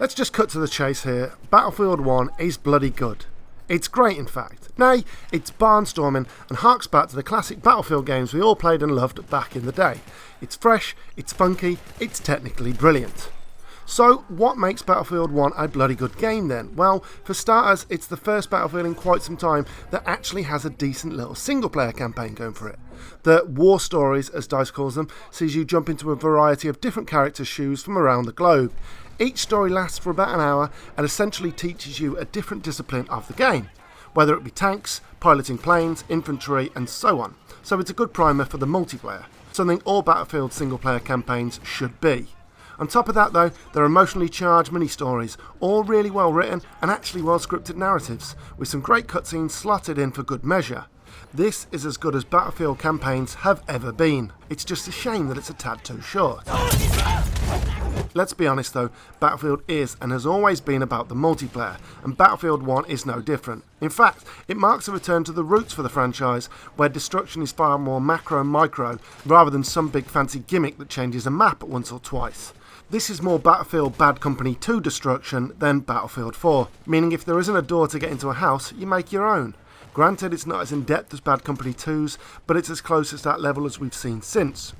Let's just cut to the chase here. Battlefield 1 is bloody good. It's great, in fact. Nay, it's barnstorming and harks back to the classic Battlefield games we all played and loved back in the day. It's fresh, it's funky, it's technically brilliant. So, what makes Battlefield 1 a bloody good game then? Well, for starters, it's the first Battlefield in quite some time that actually has a decent little single-player campaign going for it. The War Stories, as DICE calls them, sees you jump into a variety of different characters' shoes from around the globe. Each story lasts for about an hour and essentially teaches you a different discipline of the game, whether it be tanks, piloting planes, infantry, and so on. So it's a good primer for the multiplayer, something all Battlefield single-player campaigns should be. On top of that though, they're emotionally charged mini-stories, all really well written and actually well scripted narratives, with some great cutscenes slotted in for good measure. This is as good as Battlefield campaigns have ever been. It's just a shame that it's a tad too short. Let's be honest though, Battlefield is and has always been about the multiplayer, and Battlefield 1 is no different. In fact, it marks a return to the roots for the franchise, where destruction is far more macro and micro, rather than some big fancy gimmick that changes a map once or twice. This is more Battlefield Bad Company 2 destruction than Battlefield 4, meaning if there isn't a door to get into a house, you make your own. Granted, it's not as in-depth as Bad Company 2's, but it's as close as that level as we've seen since.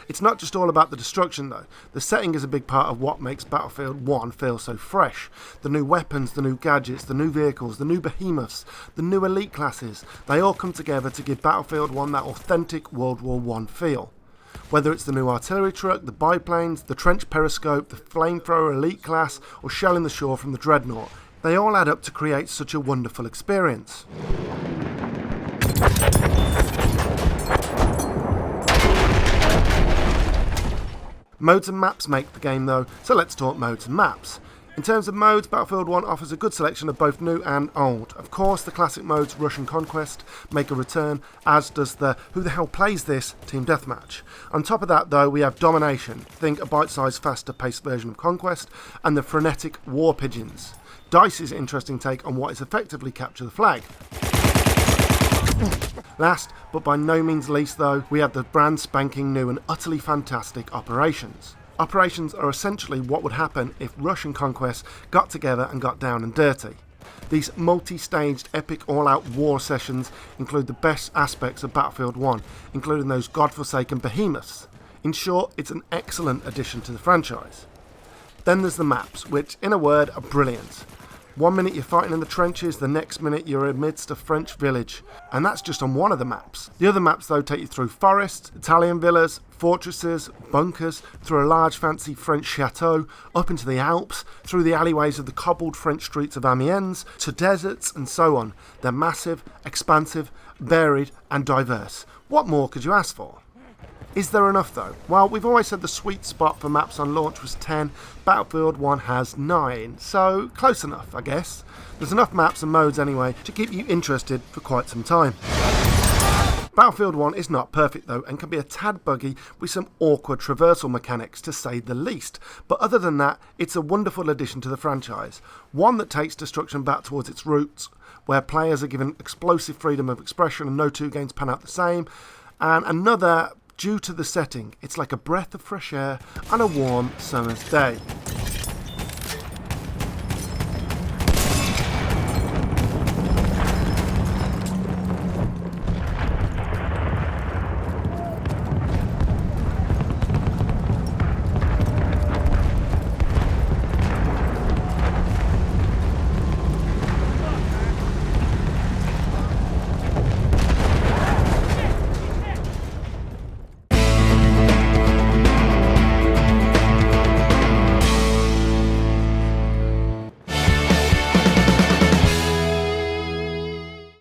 It's not just all about the destruction though. The setting is a big part of what makes Battlefield 1 feel so fresh. The new weapons, the new gadgets, the new vehicles, the new behemoths, the new elite classes, they all come together to give Battlefield 1 that authentic World War I feel. Whether it's the new artillery truck, the biplanes, the trench periscope, the flamethrower elite class, or shelling the shore from the dreadnought, they all add up to create such a wonderful experience. Modes and maps make the game though, so let's talk modes and maps. In terms of modes, Battlefield 1 offers a good selection of both new and old. Of course, the classic modes Russian Conquest make a return, as does the who the hell plays this Team Deathmatch. On top of that though, we have Domination, think a bite-sized faster paced version of Conquest, and the frenetic War Pigeons. DICE's interesting take on what is effectively Capture the Flag. Last, but by no means least though, we have the brand spanking new and utterly fantastic Operations. Operations are essentially what would happen if Russian Conquest got together and got down and dirty. These multi-staged epic all-out war sessions include the best aspects of Battlefield 1, including those godforsaken behemoths. In short, it's an excellent addition to the franchise. Then there's the maps, which in a word are brilliant. 1 minute you're fighting in the trenches, the next minute you're amidst a French village. And that's just on one of the maps. The other maps though take you through forests, Italian villas, fortresses, bunkers, through a large fancy French chateau, up into the Alps, through the alleyways of the cobbled French streets of Amiens, to deserts and so on. They're massive, expansive, varied and diverse. What more could you ask for? Is there enough though? Well, we've always said the sweet spot for maps on launch was 10, Battlefield 1 has 9, so close enough I guess. There's enough maps and modes anyway to keep you interested for quite some time. Battlefield 1 is not perfect though and can be a tad buggy with some awkward traversal mechanics to say the least, but other than that it's a wonderful addition to the franchise, one that takes destruction back towards its roots, where players are given explosive freedom of expression and no two games pan out the same, and another due to the setting, it's like a breath of fresh air on a warm summer's day.